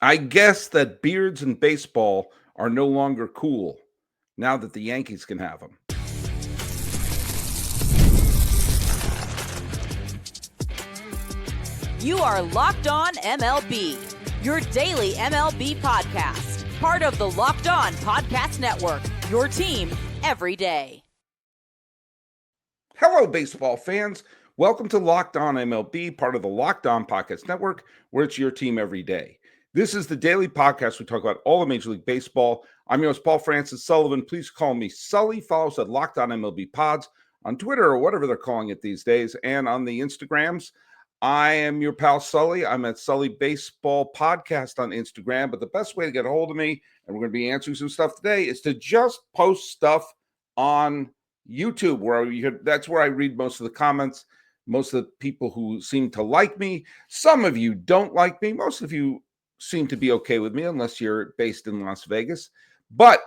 I guess that beards in baseball are no longer cool now that the Yankees can have them. You are Locked On MLB, your daily MLB podcast, part of the Locked On Podcast Network, your team every day. Hello, baseball fans. Welcome to Locked On MLB, part of the Locked On Podcast Network, where it's your team every day. This is the daily podcast. We talk about all of Major League Baseball. I'm your host, Paul Francis Sullivan. Please call me Sully. Follow us at Locked On MLB Pods on Twitter or whatever they're calling it these days, and on the Instagrams. I am your pal Sully. I'm at Sully Baseball Podcast on Instagram. But the best way to get a hold of me, and we're going to be answering some stuff today, is to just post stuff on YouTube, that's where I read most of the comments, most of the people who seem to like me. Some of you don't like me. Most of you seem to be okay with me, unless you're based in Las Vegas. But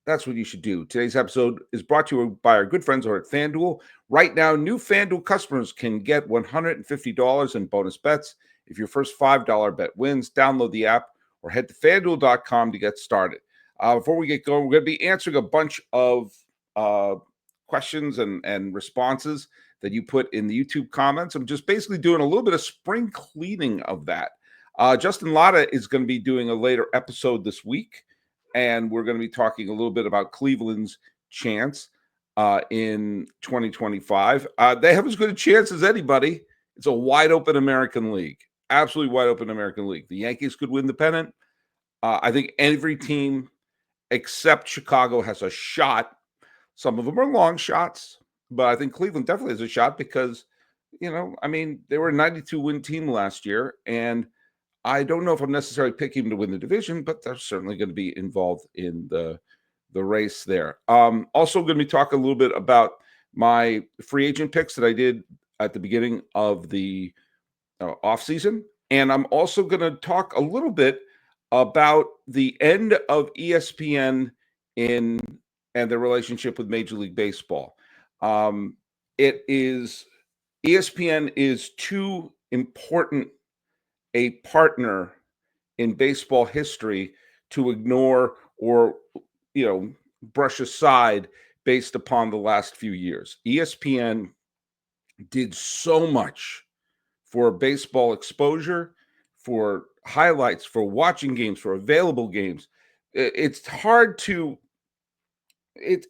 that's what you should do. Today's episode is brought to you by our good friends over at FanDuel. Right now, new FanDuel customers can get $150 in bonus bets if your first $5 bet wins. Download the app or head to FanDuel.com to get started. Before we get going, we're going to be answering a bunch of questions and responses that you put in the YouTube comments. I'm just basically doing a little bit of spring cleaning of that. Justin Latta is going to be doing a later episode this week, and we're going to be talking a little bit about Cleveland's chance in 2025. They have as good a chance as anybody. It's a wide open American League, absolutely wide open American League. The Yankees could win the pennant. I think every team except Chicago has a shot. Some of them are long shots, but I think Cleveland definitely has a shot because, they were a 92-win team last year, and I don't know if I'm necessarily picking them to win the division, but they're certainly going to be involved in the race there. Also going to be talking a little bit about my free agent picks that I did at the beginning of the offseason, and I'm also going to talk a little bit about the end of ESPN and their relationship with Major League Baseball. ESPN is too important a partner in baseball history to ignore or, brush aside based upon the last few years. ESPN did so much for baseball exposure, for highlights, for watching games, for available games. It's hard to it's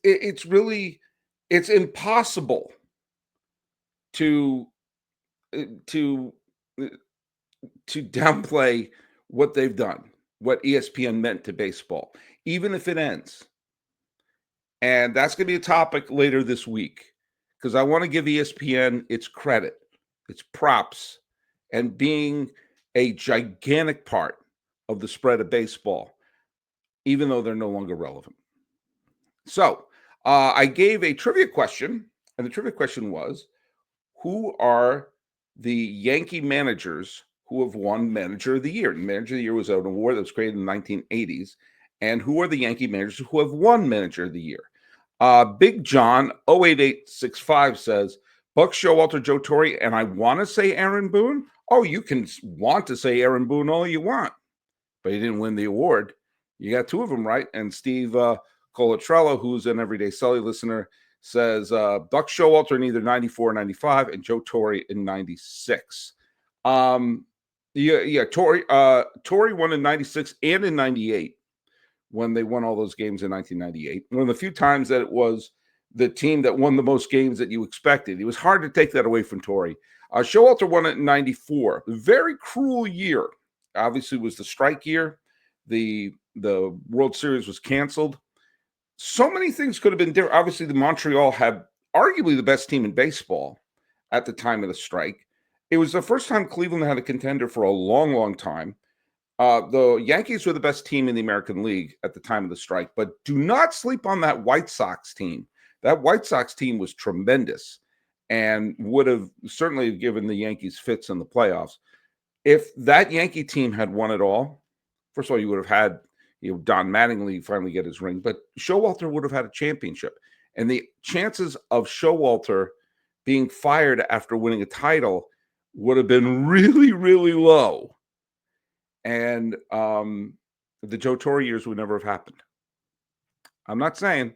impossible to downplay what they've done, what ESPN meant to baseball, even if it ends. And that's going to be a topic later this week, because I want to give ESPN its credit, its props, and being a gigantic part of the spread of baseball, even though they're no longer relevant. So I gave a trivia question, and the trivia question was, who are the Yankee managers who have won Manager of the Year? And Manager of the Year was an award that was created in the 1980s. And who are the Yankee managers who have won Manager of the Year? Big John 08865 says, Buck Showalter, Joe Torre, and I want to say Aaron Boone. Oh, you can want to say Aaron Boone all you want, but he didn't win the award. You got two of them right. And Steve Colatrello, who's an Everyday Sully listener, says Buck Showalter in either 94 or 95 and Joe Torre in 96. Torre won in 96 and in 98 when they won all those games in 1998. One of the few times that it was the team that won the most games that you expected. It was hard to take that away from Torre. Showalter won it in 94. A very cruel year. Obviously, it was the strike year. The World Series was canceled. So many things could have been different. Obviously, the Montreal had arguably the best team in baseball at the time of the strike. It was the first time Cleveland had a contender for a long, long time. The Yankees were the best team in the American League at the time of the strike, but do not sleep on that White Sox team. That White Sox team was tremendous and would have certainly given the Yankees fits in the playoffs. If that Yankee team had won it all, first of all, you would have had Don Mattingly finally get his ring, but Showalter would have had a championship. And the chances of Showalter being fired after winning a title would have been really, really low. And the Joe Torre years would never have happened. I'm not saying,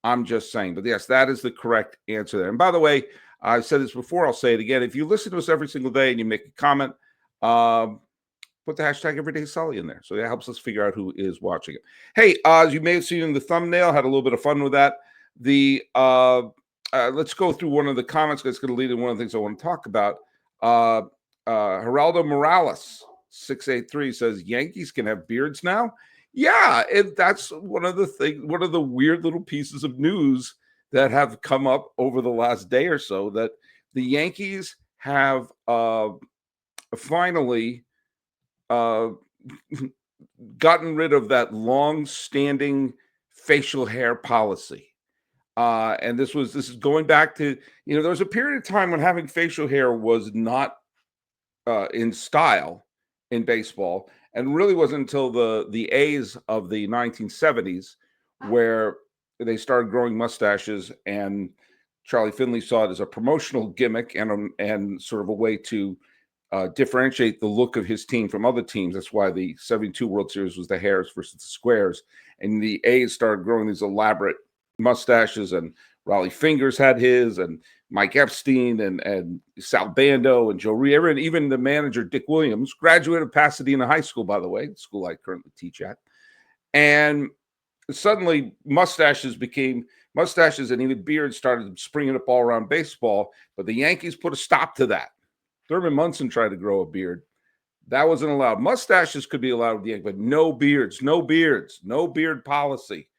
I'm just saying. But yes, that is the correct answer there. And by the way, I've said this before, I'll say it again. If you listen to us every single day and you make a comment, put the hashtag Everyday Sully in there. So that helps us figure out who is watching it. Hey, as you may have seen in the thumbnail, had a little bit of fun with that. Let's go through one of the comments that's going to lead in one of the things I want to talk about. Geraldo Morales, 683, says Yankees can have beards now. Yeah, that's one of the weird little pieces of news that have come up over the last day or so, that the Yankees have finally gotten rid of that long-standing facial hair policy. And this is going back to, there was a period of time when having facial hair was not in style in baseball, and really wasn't until the A's of the 1970s where they started growing mustaches, and Charlie Finley saw it as a promotional gimmick and sort of a way to differentiate the look of his team from other teams. That's why the 72 World Series was the hairs versus the squares, and the A's started growing these elaborate mustaches, and Raleigh Fingers had his, and Mike Epstein and Sal Bando and Joe Rivera, and even the manager Dick Williams, graduate of Pasadena High School, by the way, the school I currently teach at. And suddenly mustaches and even beards started springing up all around baseball, but the Yankees put a stop to that. Thurman Munson tried to grow a beard. That wasn't allowed. Mustaches could be allowed with the Yankees, but no beard policy,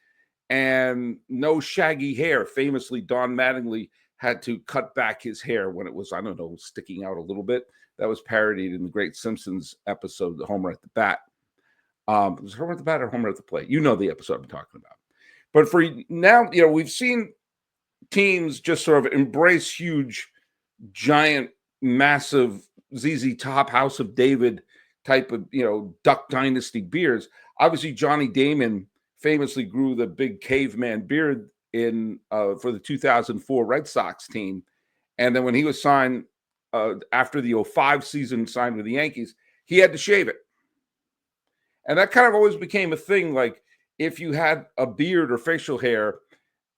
and no shaggy hair. Famously, Don Mattingly had to cut back his hair when it was, I don't know, sticking out a little bit. That was parodied in the great Simpsons episode, The Homer at the Bat. Was it Homer at the Bat or Homer at the Plate? You know the episode I'm talking about. But for now, we've seen teams just sort of embrace huge, giant, massive ZZ Top, House of David type of, Duck Dynasty beards. Obviously, Johnny Damon famously grew the big caveman beard for the 2004 Red Sox team. And then when he was signed after the 2005 season, signed with the Yankees, he had to shave it. And that kind of always became a thing. Like, if you had a beard or facial hair,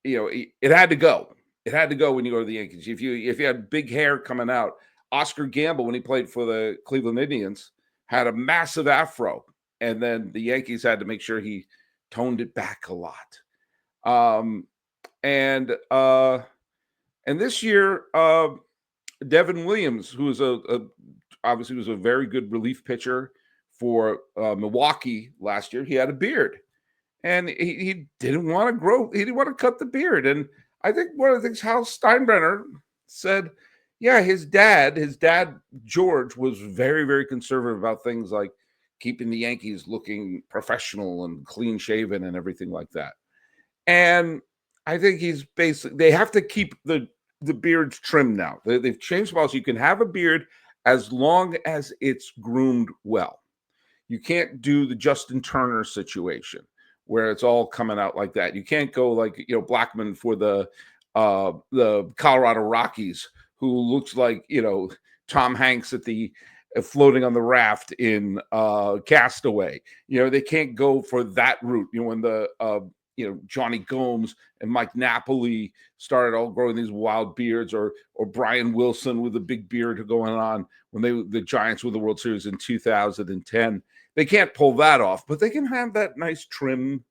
it had to go. It had to go when you go to the Yankees. If you had big hair coming out, Oscar Gamble, when he played for the Cleveland Indians, had a massive afro. And then the Yankees had to make sure he toned it back a lot. And this year, Devin Williams, who was obviously was a very good relief pitcher for Milwaukee last year, he had a beard, and he didn't want to grow. He didn't want to cut the beard. And I think one of the things Hal Steinbrenner said, yeah, his dad George, was very, very conservative about things like keeping the Yankees looking professional and clean shaven and everything like that. And I think they have to keep the beards trimmed now. They've changed the policy. You can have a beard as long as it's groomed well. You can't do the Justin Turner situation where it's all coming out like that. You can't go like, Blackman for the Colorado Rockies, who looks like, Tom Hanks at the floating on the raft in Castaway. They can't go for that route. When the Johnny Gomes and Mike Napoli started all growing these wild beards, or Brian Wilson with a big beard going on when the Giants won the World Series in 2010. They can't pull that off, but they can have that nice trim,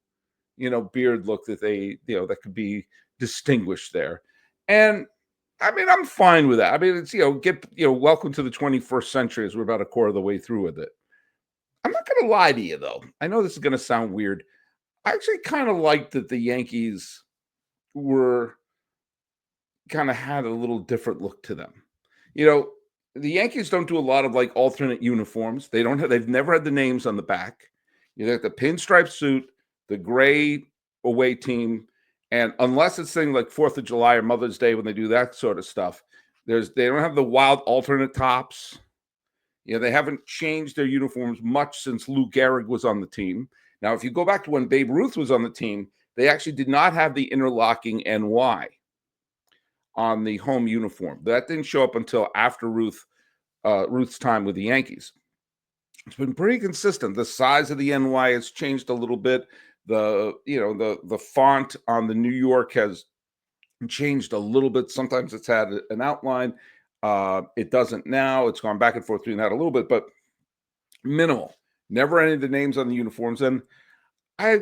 beard look that that could be distinguished there. And I mean, I'm fine with that. I mean, it's, welcome to the 21st century, as we're about a quarter of the way through with it. I'm not going to lie to you, though. I know this is going to sound weird. I actually kind of liked that the Yankees had a little different look to them. The Yankees don't do a lot of like alternate uniforms. They've never had the names on the back. You got the pinstripe suit, the gray away team, and unless it's things like 4th of July or Mother's Day when they do that sort of stuff, they don't have the wild alternate tops. They haven't changed their uniforms much since Lou Gehrig was on the team. Now, if you go back to when Babe Ruth was on the team, they actually did not have the interlocking NY on the home uniform. That didn't show up until after Ruth's time with the Yankees. It's been pretty consistent. The size of the NY has changed a little bit. The font on the New York has changed a little bit. Sometimes it's had an outline. It doesn't now. It's gone back and forth between that a little bit, but minimal. Never any of the names on the uniforms. And I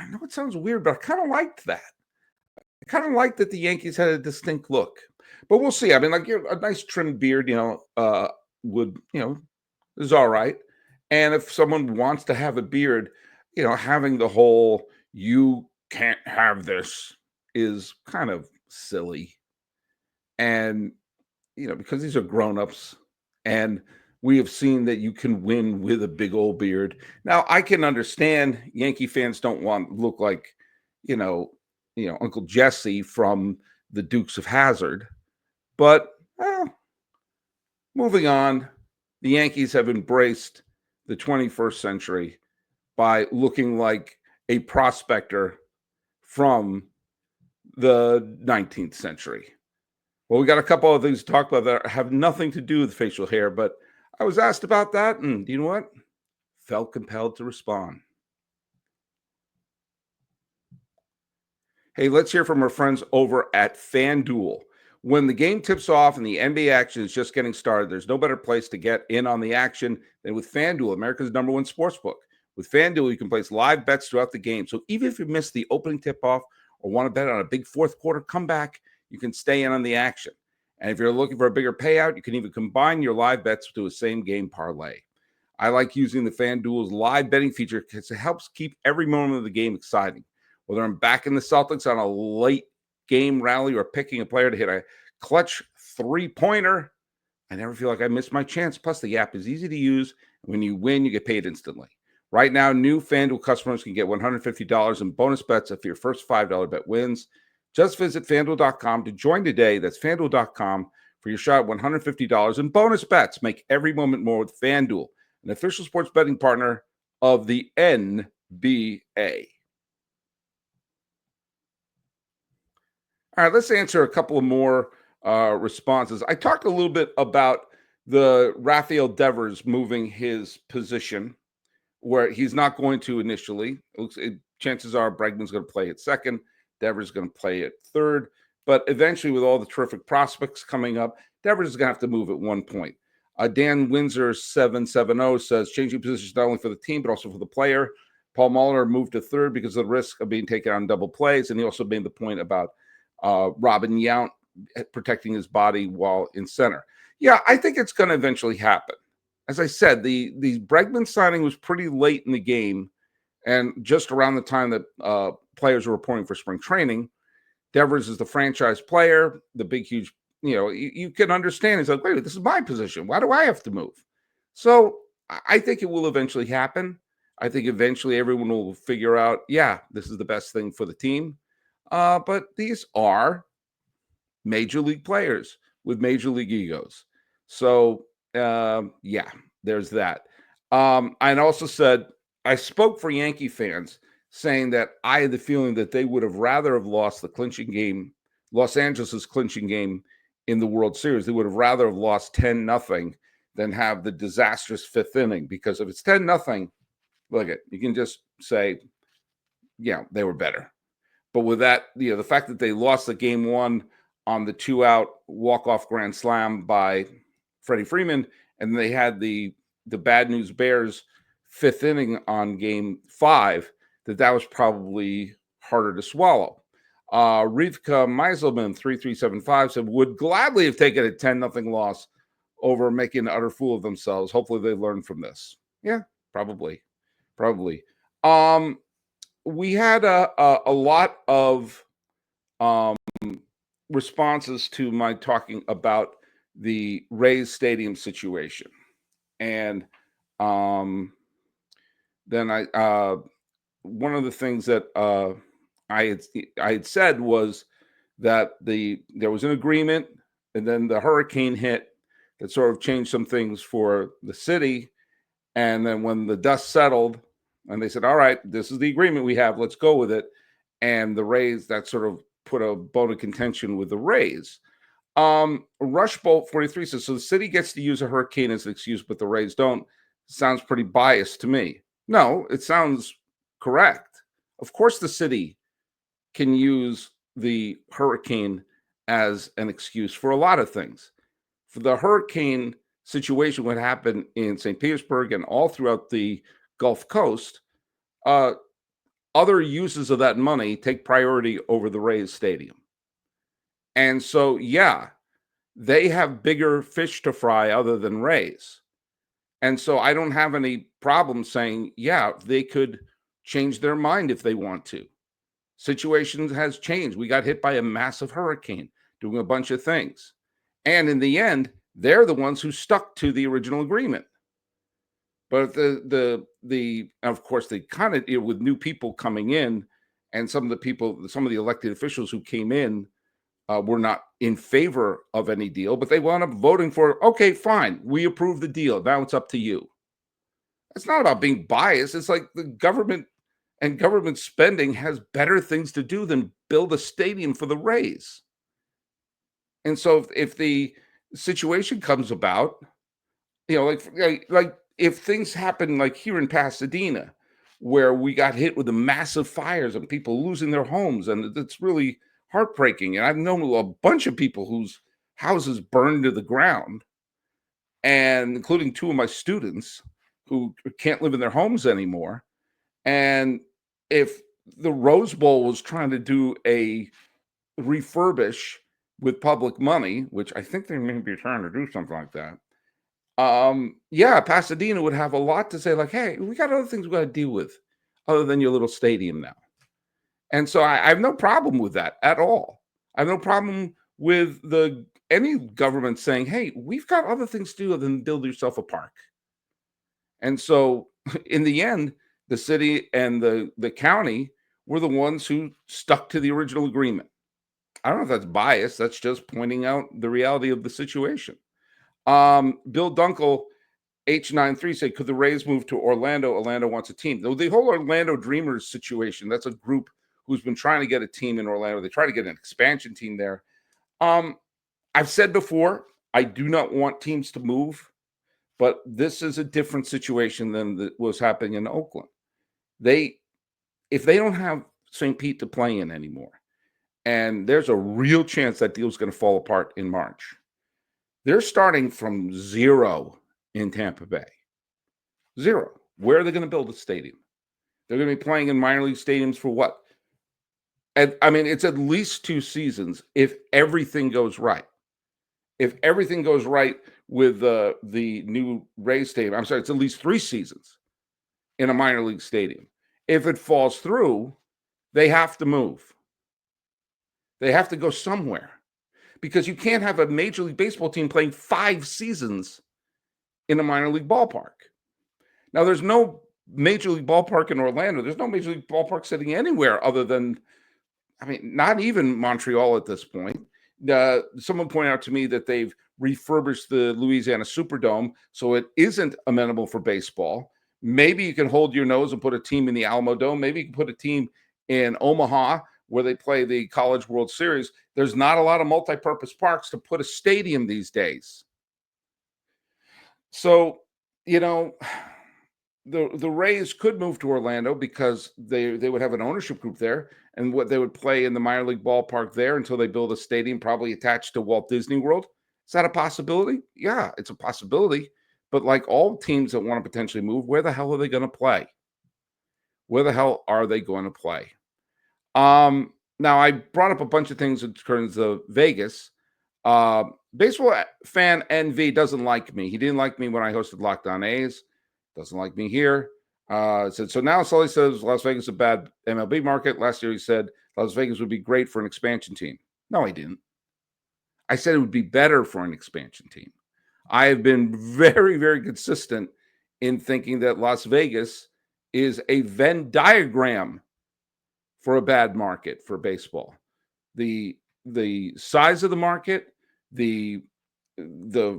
know it sounds weird, but I kind of liked that. I kind of liked that the Yankees had a distinct look. But we'll see. I mean, like a nice trimmed beard, would, is all right. And if someone wants to have a beard, having the whole "you can't have this" is kind of silly. And because these are grown-ups, and we have seen that you can win with a big old beard. Now, I can understand Yankee fans don't want to look like, you know, Uncle Jesse from the Dukes of Hazzard, but moving on, the Yankees have embraced the 21st century by looking like a prospector from the 19th century. Well, we got a couple of things to talk about that have nothing to do with facial hair, but I was asked about that, and you know what? Felt compelled to respond. Hey, let's hear from our friends over at FanDuel. When the game tips off and the NBA action is just getting started, there's no better place to get in on the action than with FanDuel, America's #1 sportsbook. With FanDuel, you can place live bets throughout the game. So even if you miss the opening tip-off or want to bet on a big fourth quarter comeback, you can stay in on the action. And if you're looking for a bigger payout, you can even combine your live bets to a same-game parlay. I like using the FanDuel's live betting feature because it helps keep every moment of the game exciting. Whether I'm backing the Celtics on a late game rally or picking a player to hit a clutch three-pointer, I never feel like I missed my chance. Plus, the app is easy to use. When you win, you get paid instantly. Right now, new FanDuel customers can get $150 in bonus bets if your first $5 bet wins. Just visit FanDuel.com to join today. That's FanDuel.com for your shot at $150 in bonus bets. Make every moment more with FanDuel, an official sports betting partner of the NBA. All right, let's answer a couple of more responses. I talked a little bit about the Rafael Devers moving his position, where he's not going to initially. Chances are Bregman's going to play at second, Devers is going to play at third, but eventually, with all the terrific prospects coming up, Devers is going to have to move at one point. Dan Windsor 770 says changing positions not only for the team but also for the player. Paul Muller moved to third because of the risk of being taken on double plays, and he also made the point about Robin Yount protecting his body while in center. Yeah, I think it's going to eventually happen. As I said, the Bregman signing was pretty late in the game, and just around the time that players were reporting for spring training. Devers is the franchise player, the big, huge, you can understand. He's like, wait, this is my position. Why do I have to move? So I think it will eventually happen. I think eventually everyone will figure out, yeah, this is the best thing for the team. But these are major league players with major league egos. So, yeah, there's that. I also said, I spoke for Yankee fans saying that I had the feeling that they would have rather have lost the clinching game, Los Angeles' clinching game in the World Series. They would have rather have lost 10-0 than have the disastrous fifth inning, because if it's 10-0, look at, you can just say, yeah, they were better. But with that, the fact that they lost the game one on the 2-out walk-off grand slam by Freddie Freeman, and they had the Bad News Bears fifth inning on game 5, that was probably harder to swallow. Rivka Meiselman 3375 said would gladly have taken a 10-0 loss over making an utter fool of themselves. Hopefully they learned from this. Yeah, probably. We had a lot of responses to my talking about the Rays Stadium situation, and then one of the things that I had said was that there was an agreement, and then the hurricane hit that sort of changed some things for the city, and then when the dust settled and they said, all right, this is the agreement we have, let's go with it, and the Rays, that sort of put a bone of contention with the Rays. Rushbolt 43 says, so the city gets to use a hurricane as an excuse, but the Rays don't. Sounds pretty biased to me. No, it sounds correct. Of course, the city can use the hurricane as an excuse for a lot of things. For the hurricane situation, what happened in St. Petersburg and all throughout the Gulf Coast, uh, other uses of that money take priority over the Rays Stadium. And so, yeah, they have bigger fish to fry other than Rays. And so I don't have any problem saying, yeah, they could change their mind if they want to. Situations has changed. We got hit by a massive hurricane doing a bunch of things. And in the end, they're the ones who stuck to the original agreement. But the of course they kind of, with new people coming in, and some of the elected officials who came in were not in favor of any deal, but they wound up voting for, okay, fine, we approve the deal. Now it's up to you. It's not about being biased. It's like the government and government spending has better things to do than build a stadium for the Rays. And so if the situation comes about, like if things happen like here in Pasadena, where we got hit with the massive fires and people losing their homes, and it's really heartbreaking. And I've known a bunch of people whose houses burned to the ground, and including two of my students who can't live in their homes anymore. And if the Rose Bowl was trying to do a refurbish with public money, which I think they may be trying to do something like that, yeah, Pasadena would have a lot to say, like, hey, we got other things we got to deal with other than your little stadium now. And so I have no problem with that at all. I have no problem with any government saying, hey, we've got other things to do than build yourself a park. And so in the end, the city and the county were the ones who stuck to the original agreement. I don't know if that's bias. That's just pointing out the reality of the situation. Bill Dunkel, H93 said, could the Rays move to Orlando? Orlando wants a team. The whole Orlando Dreamers situation, that's a group who's been trying to get a team in Orlando. They try to get an expansion team there. I've said before, I do not want teams to move, but this is a different situation than that was happening in Oakland. If they don't have St. Pete to play in anymore, and there's a real chance that deal's going to fall apart in March, they're starting from zero in Tampa Bay. Zero. Where are they going to build a stadium? They're going to be playing in minor league stadiums for what? And I mean, it's at least 2 seasons if everything goes right. If everything goes right with the new Rays stadium, I'm sorry, it's at least 3 seasons in a minor league stadium. If it falls through, they have to move. They have to go somewhere, because you can't have a Major League Baseball team playing 5 seasons in a minor league ballpark. Now, there's no Major League ballpark in Orlando. There's no Major League ballpark sitting anywhere other than, I mean, not even Montreal at this point. Someone pointed out to me that they've refurbished the Louisiana Superdome, so it isn't amenable for baseball. Maybe you can hold your nose and put a team in the Alamo Dome. Maybe you can put a team in Omaha where they play the College World Series. There's not a lot of multi-purpose parks to put a stadium these days. So, the Rays could move to Orlando because they would have an ownership group there, and what they would play in the minor league ballpark there until they build a stadium probably attached to Walt Disney World. Is that a possibility? Yeah, it's a possibility. But like all teams that want to potentially move, where the hell are they going to play? Where the hell are they going to play? Now, I brought up a bunch of things in terms of Vegas. Baseball fan NV doesn't like me. He didn't like me when I hosted Locked On A's. Doesn't like me here. Said, so now Sully says Las Vegas is a bad MLB market. Last year he said Las Vegas would be great for an expansion team. No, I didn't. I said it would be better for an expansion team. I have been very, very consistent in thinking that Las Vegas is a Venn diagram for a bad market for baseball. The size of the market, the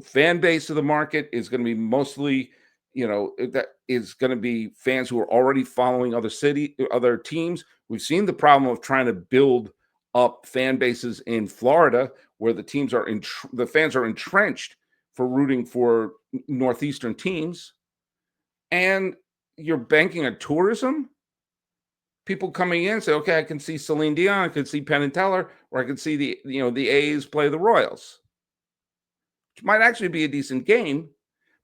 fan base of the market is going to be mostly, that is going to be fans who are already following other teams. We've seen the problem of trying to build up fan bases in Florida, where the teams are the fans are entrenched for rooting for Northeastern teams. and you're banking on tourism. People coming in say, okay, I can see Celine Dion, I can see Penn and Teller, or I can see the A's play the Royals, which might actually be a decent game.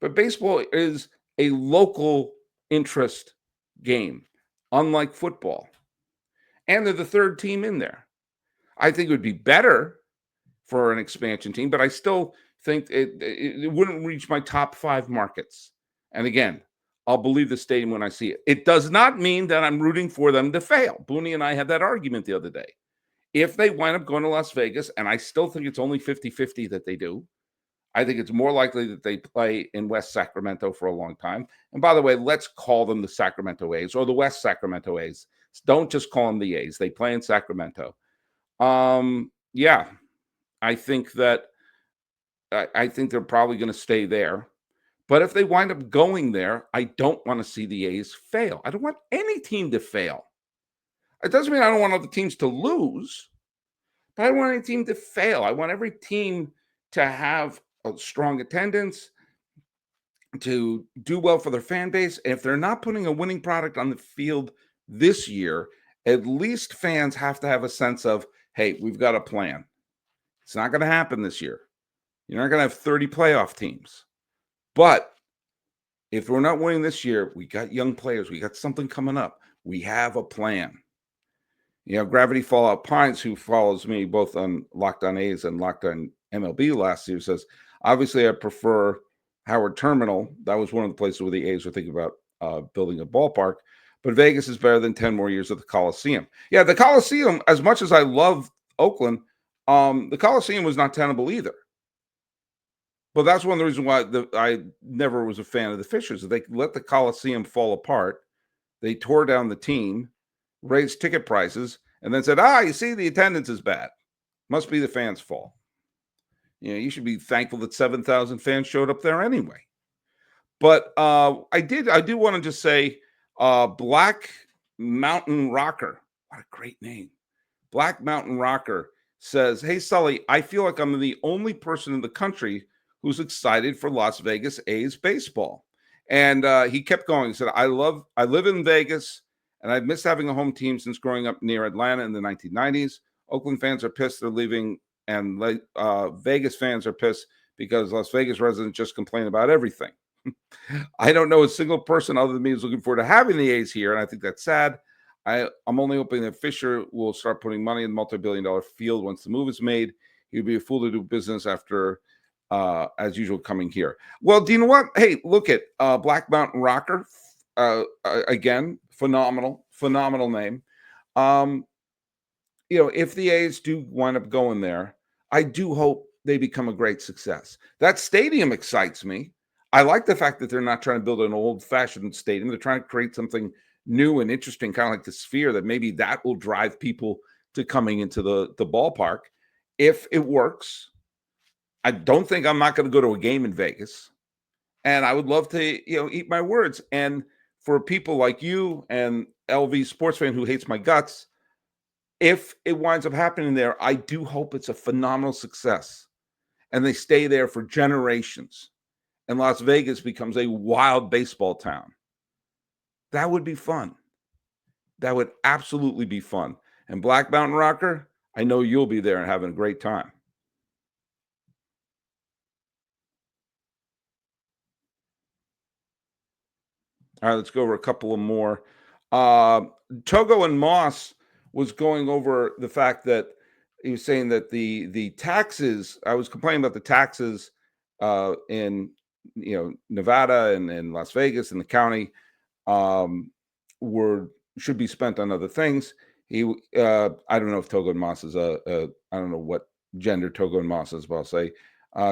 But baseball is a local interest game, unlike football. And they're the third team in there. I think it would be better for an expansion team, but I still think it wouldn't reach my top 5 markets. And again, I'll believe the stadium when I see it. It does not mean that I'm rooting for them to fail. Booney and I had that argument the other day. If they wind up going to Las Vegas, and I still think it's only 50-50 that they do, I think it's more likely that they play in West Sacramento for a long time. And by the way, let's call them the Sacramento A's or the West Sacramento A's. Don't just call them the A's. They play in Sacramento. Yeah, I think that I think they're probably going to stay there. But if they wind up going there, I don't want to see the A's fail. I don't want any team to fail. It doesn't mean I don't want other teams to lose, but I don't want any team to fail. I want every team to have a strong attendance, to do well for their fan base. And if they're not putting a winning product on the field this year, at least fans have to have a sense of, hey, we've got a plan. It's not going to happen this year. You're not going to have 30 playoff teams. But if we're not winning this year, we got young players. We got something coming up. We have a plan. Gravity Fallout Pines, who follows me both on Locked On A's and Locked On MLB last year, says, obviously, I prefer Howard Terminal. That was one of the places where the A's were thinking about building a ballpark. But Vegas is better than 10 more years at the Coliseum. Yeah, the Coliseum, as much as I love Oakland, the Coliseum was not tenable either. But that's one of the reasons why I never was a fan of the Fishers. They let the Coliseum fall apart. They tore down the team, raised ticket prices, and then said, you see, the attendance is bad. Must be the fans' fault. You should be thankful that 7,000 fans showed up there anyway. But I do want to just say Black Mountain Rocker. What a great name. Black Mountain Rocker says, hey, Sully, I feel like I'm the only person in the country who's excited for Las Vegas A's baseball. And he kept going. He said, I live in Vegas, and I've missed having a home team since growing up near Atlanta in the 1990s. Oakland fans are pissed they're leaving, and Vegas fans are pissed because Las Vegas residents just complain about everything. I don't know a single person other than me who's looking forward to having the A's here, and I think that's sad. I'm only hoping that Fisher will start putting money in the multi-billion-dollar field once the move is made. He'd be a fool to do business after, as usual, coming here. Well, do you know what? Hey, look at Black Mountain Rocker. Again, phenomenal name. If the A's do wind up going there, I do hope they become a great success. That stadium excites me. I like the fact that they're not trying to build an old-fashioned stadium. They're trying to create something new and interesting, kind of like the Sphere, that maybe that will drive people to coming into the ballpark. If it works, I don't think I'm not going to go to a game in Vegas. And I would love to, eat my words. And for people like you and LV sports fan who hates my guts, if it winds up happening there, I do hope it's a phenomenal success and they stay there for generations and Las Vegas becomes a wild baseball town. That would be fun. That would absolutely be fun. And Black Mountain Rocker, I know you'll be there and having a great time. All right, let's go over a couple of more. Togo and Moss was going over the fact that he was saying that the taxes, I was complaining about the taxes in Nevada and in Las Vegas and the county should be spent on other things. I don't know if Togo and Moss is I don't know what gender Togo and Moss is, but I'll say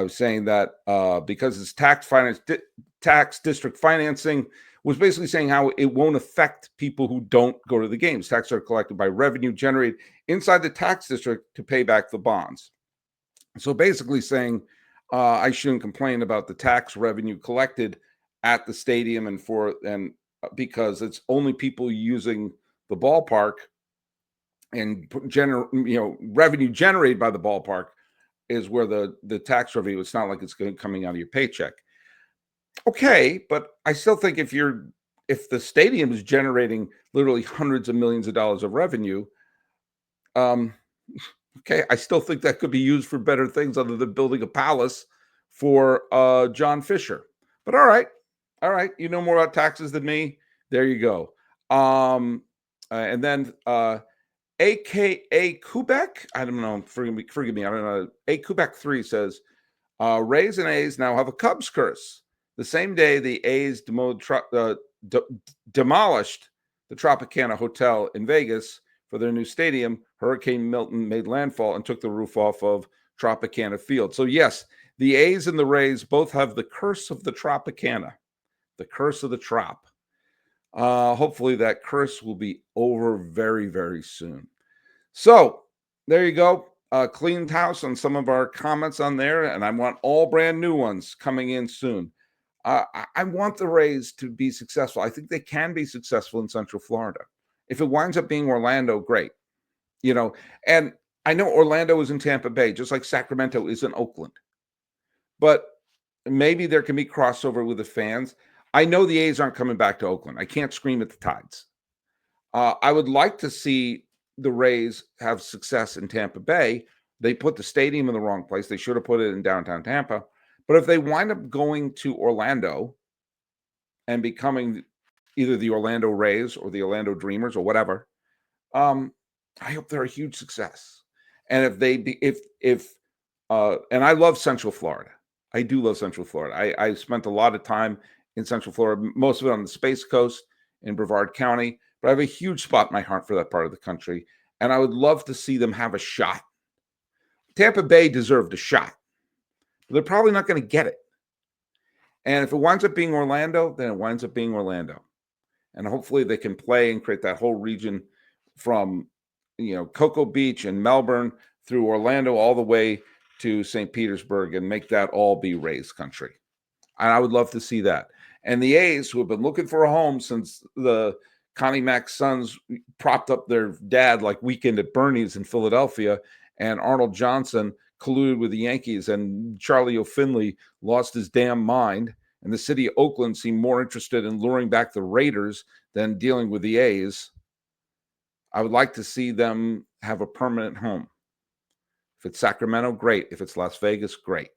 saying that because it's tax district financing, was basically saying how it won't affect people who don't go to the games. Taxes are collected by revenue generated inside the tax district to pay back the bonds. So basically saying I shouldn't complain about the tax revenue collected at the stadium and because it's only people using the ballpark and revenue generated by the ballpark is where the tax revenue. It's not like it's coming out of your paycheck. Okay, but I still think if the stadium is generating literally hundreds of millions of dollars of revenue, um, okay, I still think that could be used for better things other than building a palace for John Fisher. But all right, you know more about taxes than me. There you go. And then AKA Quebec, I don't know, forgive me, I don't know. A Quebec 3 says, Rays and A's now have a Cubs curse. The same day the A's demolished the Tropicana Hotel in Vegas for their new stadium, Hurricane Milton made landfall and took the roof off of Tropicana Field. So, yes, the A's and the Rays both have the curse of the Tropicana, the curse of the Trop. Hopefully that curse will be over very, very soon. So there you go. Cleaned house on some of our comments on there, and I want all brand new ones coming in soon. I want the Rays to be successful. I think they can be successful in Central Florida. If it winds up being Orlando, great. And I know Orlando is in Tampa Bay, just like Sacramento is in Oakland. But maybe there can be crossover with the fans. I know the A's aren't coming back to Oakland. I can't scream at the Tides. I would like to see the Rays have success in Tampa Bay. They put the stadium in the wrong place. They should have put it in downtown Tampa. But if they wind up going to Orlando and becoming either the Orlando Rays or the Orlando Dreamers or whatever, I hope they're a huge success. And and I love Central Florida. I do love Central Florida. I spent a lot of time in Central Florida, most of it on the Space Coast in Brevard County. But I have a huge spot in my heart for that part of the country, and I would love to see them have a shot. Tampa Bay deserved a shot, but they're probably not going to get it. And if it winds up being Orlando, then it winds up being Orlando. And hopefully they can play and create that whole region from, Cocoa Beach and Melbourne through Orlando all the way to St. Petersburg and make that all be Rays country. And I would love to see that. And the A's, who have been looking for a home since the Connie Mack's sons propped up their dad like Weekend at Bernie's in Philadelphia, and Arnold Johnson colluded with the Yankees, and Charlie O'Finley lost his damn mind, and the city of Oakland seemed more interested in luring back the Raiders than dealing with the A's. I would like to see them have a permanent home. If it's Sacramento, great. If it's Las Vegas, great.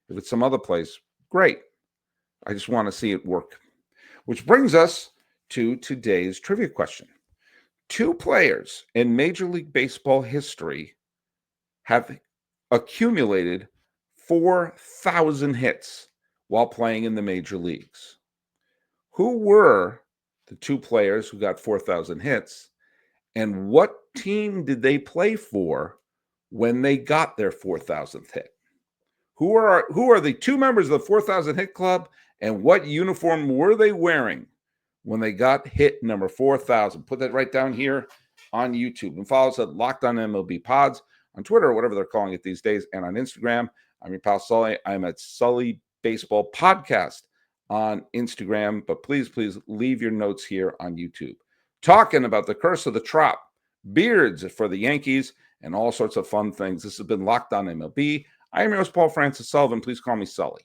If it's some other place, great. I just want to see it work. Which brings us to today's trivia question. 2 players in Major League Baseball history have accumulated 4,000 hits while playing in the major leagues. Who were the 2 players who got 4,000 hits, and what team did they play for when they got their 4,000th hit? Who are the 2 members of the 4,000 hit club, and what uniform were they wearing when they got hit number 4,000? Put that right down here on YouTube, and follow us at Locked On MLB Pods on Twitter, or whatever they're calling it these days, and on Instagram. I'm your pal Sully. I'm at Sully Baseball Podcast on Instagram, but please leave your notes here on YouTube. Talking about the curse of the Trop, beards for the Yankees, and all sorts of fun things. This has been Locked On MLB. I am your host, Paul Francis Sullivan. Please call me Sully.